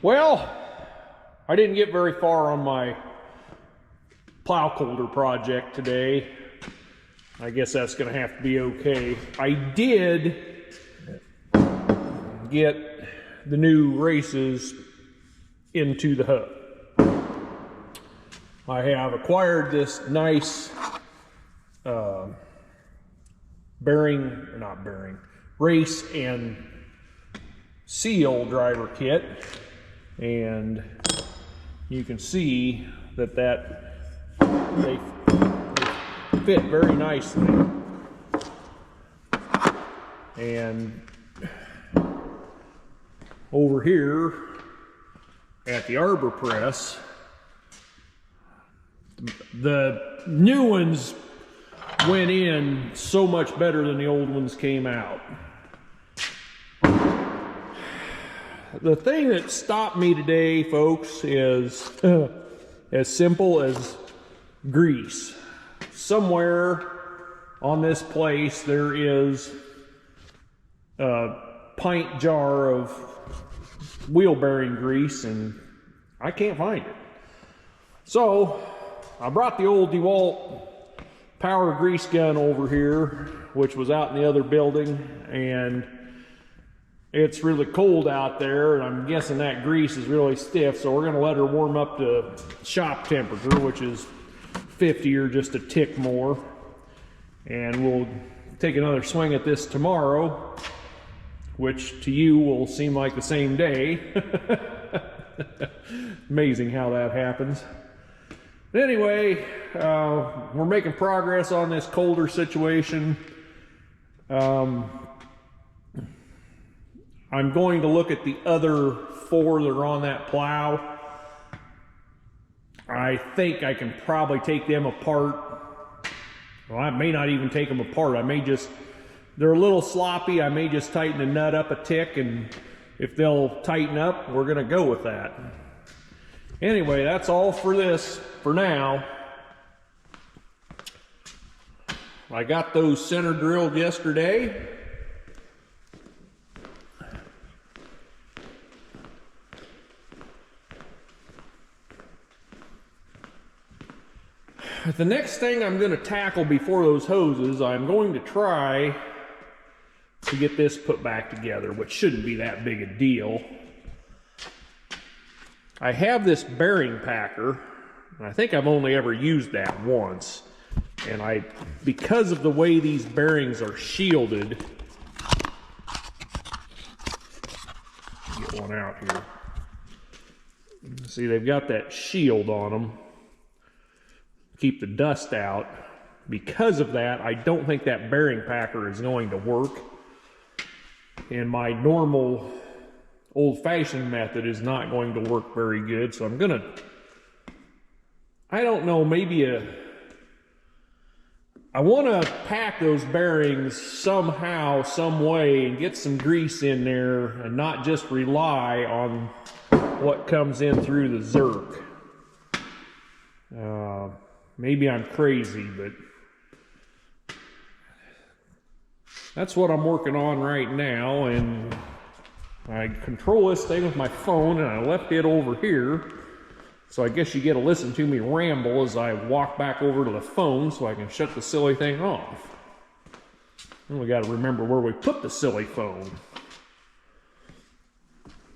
Well, I didn't get very far on my plow coulter project today. I guess that's going to have to be okay. I did get the new races into the hub. I have acquired this nice race and seal driver kit, and you can see that they fit very nicely. And over here at the arbor press, the new ones went in so much better than the old ones came out. The thing that stopped me today, folks, is as simple as grease. Somewhere on this place there is a pint jar of wheel bearing grease, and I can't find it. So I brought the old DeWalt power grease gun over here, which was out in the other building, and it's really cold out there, and I'm guessing that grease is really stiff, so we're going to let her warm up to shop temperature, which is 50 or just a tick more, and we'll take another swing at this tomorrow, which to you will seem like the same day. Amazing how that happens. Anyway, we're making progress on this coulter situation. I'm going to look at the other 4 that are on that plow. I think I can probably take them apart. Well, I may not even take them apart. They're a little sloppy. I may just tighten the nut up a tick, and if they'll tighten up, we're gonna go with that. Anyway, that's all for this for now. I got those center drilled yesterday. The next thing I'm going to tackle before those hoses, I'm going to try to get this put back together, which shouldn't be that big a deal. I have this bearing packer, and I think I've only ever used that once. And because of the way these bearings are shielded, get one out here. See, they've got that shield on them. Keep the dust out. Because of that, I don't think that bearing packer is going to work, and my normal old-fashioned method is not going to work very good. So I'm gonna, I don't know, maybe I want to pack those bearings somehow, some way, and get some grease in there and not just rely on what comes in through the Zerk. Maybe I'm crazy, but that's what I'm working on right now. And I control this thing with my phone, and I left it over here. So I guess you get to listen to me ramble as I walk back over to the phone so I can shut the silly thing off. And we got to remember where we put the silly phone.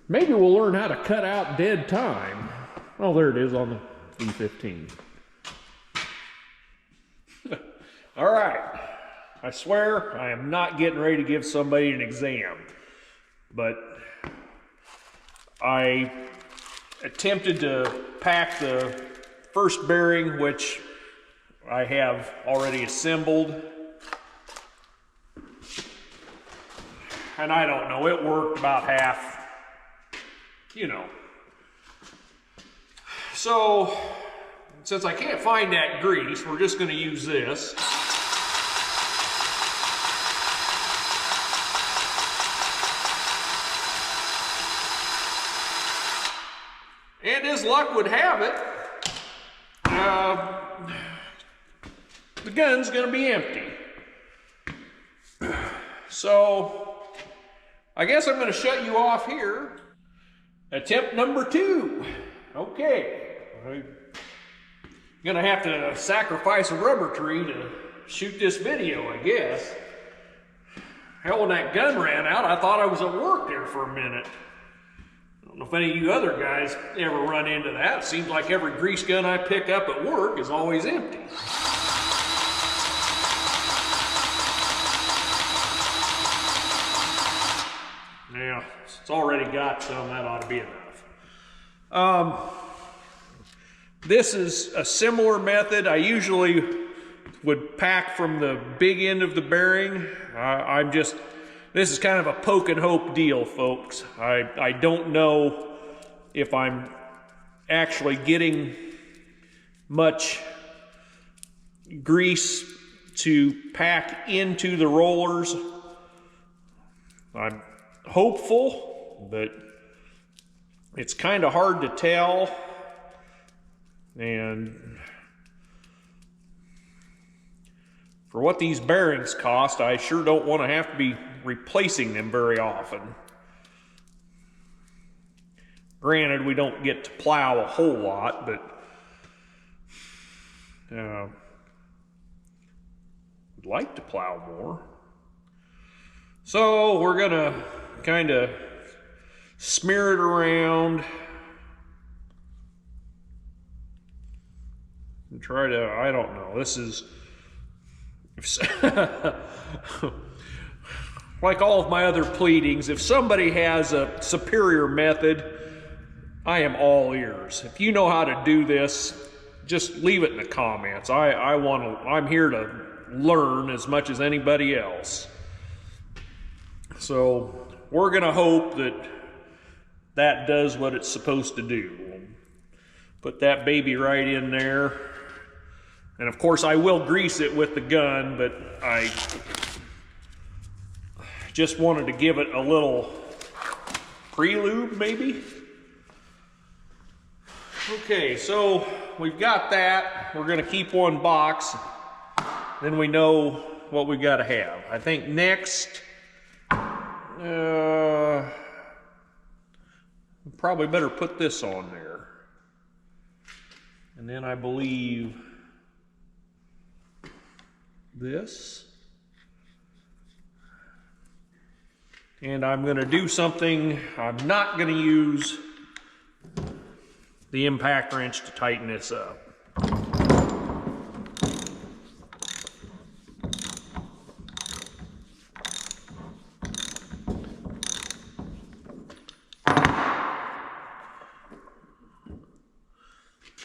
Maybe we'll learn how to cut out dead time. Oh, there it is on the E15. All right, I swear I am not getting ready to give somebody an exam, but I attempted to pack the first bearing, which I have already assembled, and I don't know, it worked about half, you know. So since I can't find that grease, we're just going to use this. And as luck would have it, the gun's going to be empty. So I guess I'm going to shut you off here Attempt number 2. Okay. I'm gonna have to sacrifice a rubber tree to shoot this video, I guess. Hell, when that gun ran out, I thought I was at work there for a minute. I don't know if any of you other guys ever run into that. It seems like every grease gun I pick up at work is always empty. Now, it's already got some, that ought to be enough. This is a similar method. I usually would pack from the big end of the bearing. This is kind of a poke and hope deal, folks. I don't know if I'm actually getting much grease to pack into the rollers. I'm hopeful, but it's kind of hard to tell. And for what these bearings cost, I sure don't want to have to be replacing them very often. Granted, we don't get to plow a whole lot, but we'd like to plow more. So we're gonna kind of smear it around and try to, I don't know, this is like all of my other pleadings, if somebody has a superior method, I am all ears. If you know how to do this, just leave it in the comments. I'm here to learn as much as anybody else. So we're gonna hope that that does what it's supposed to do. We'll put that baby right in there. And of course I will grease it with the gun, but I just wanted to give it a little prelude maybe. Okay, so we've got that. We're gonna keep one box. Then we know what we've gotta have. I think next, probably better put this on there. And then I believe this. And I'm going to do something. I'm not going to use the impact wrench to tighten this up.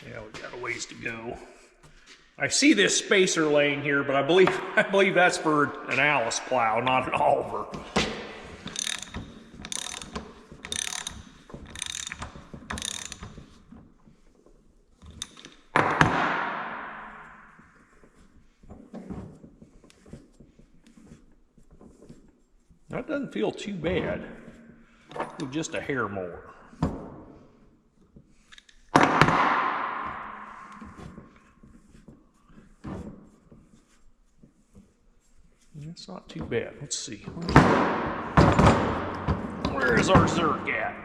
Yeah, we got a ways to go. I see this spacer laying here, but I believe that's for an Alice plow, not an Oliver. That doesn't feel too bad. Just a hair more. It's not too bad. Let's see. Where's our Zerk at?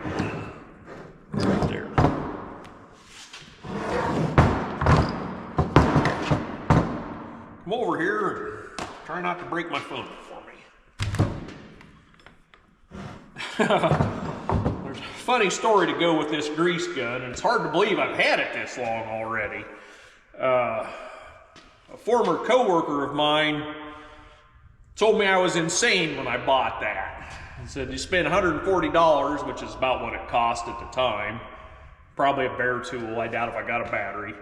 Right there. Come over here and try not to break my phone for me. There's a funny story to go with this grease gun, and it's hard to believe I've had it this long already. A former coworker of mine told me I was insane when I bought that. He said, you spend $140, which is about what it cost at the time. Probably a bare tool. I doubt if I got a battery.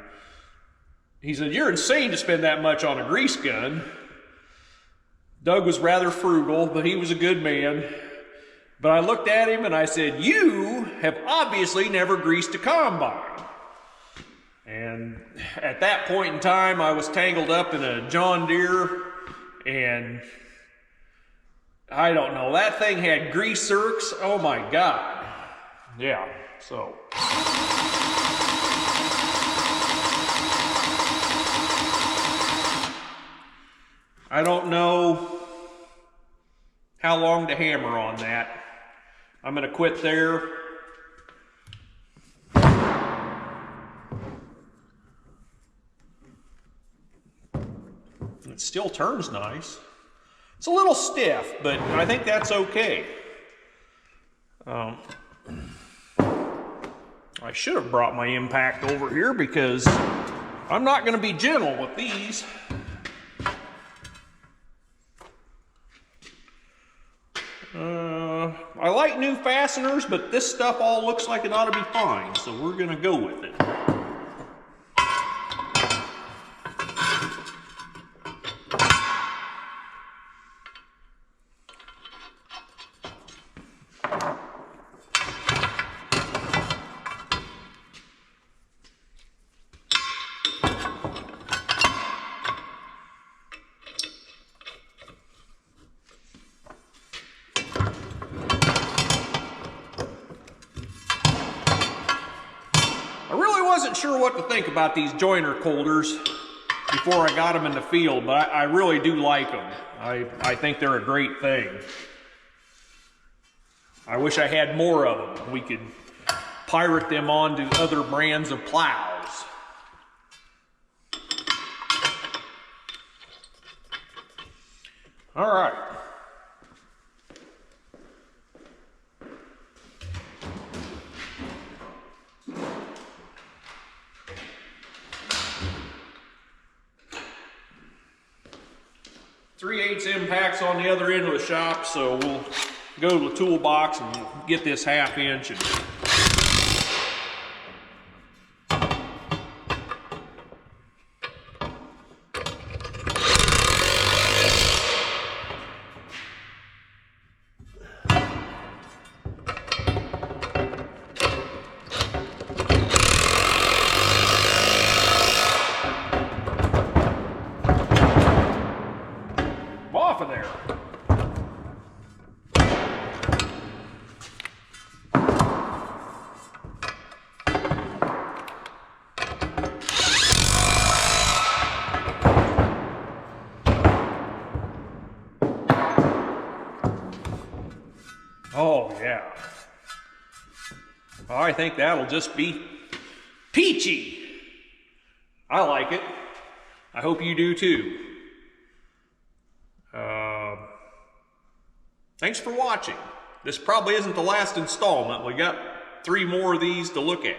He said, you're insane to spend that much on a grease gun. Doug was rather frugal, but he was a good man. But I looked at him and I said, you have obviously never greased a combine. And at that point in time, I was tangled up in a John Deere, and I don't know, that thing had grease zerks. Oh my God. Yeah, so. I don't know how long to hammer on that. I'm gonna quit there. still turns nice. It's a little stiff, but I think that's okay. I should have brought my impact over here because I'm not going to be gentle with these. I like new fasteners, but this stuff all looks like it ought to be fine, so we're going to go with it. I wasn't sure what to think about these joiner coulters before I got them in the field, but I really do like them. I think they're a great thing. I wish I had more of them. We could pirate them onto other brands of plows. All right. Three-eighths impacts on the other end of the shop, so we'll go to the toolbox and get this 1/2 inch. Off of there. Oh yeah. I think that'll just be peachy. I like it. I hope you do too. Thanks for watching. This probably isn't the last installment. We got 3 more of these to look at.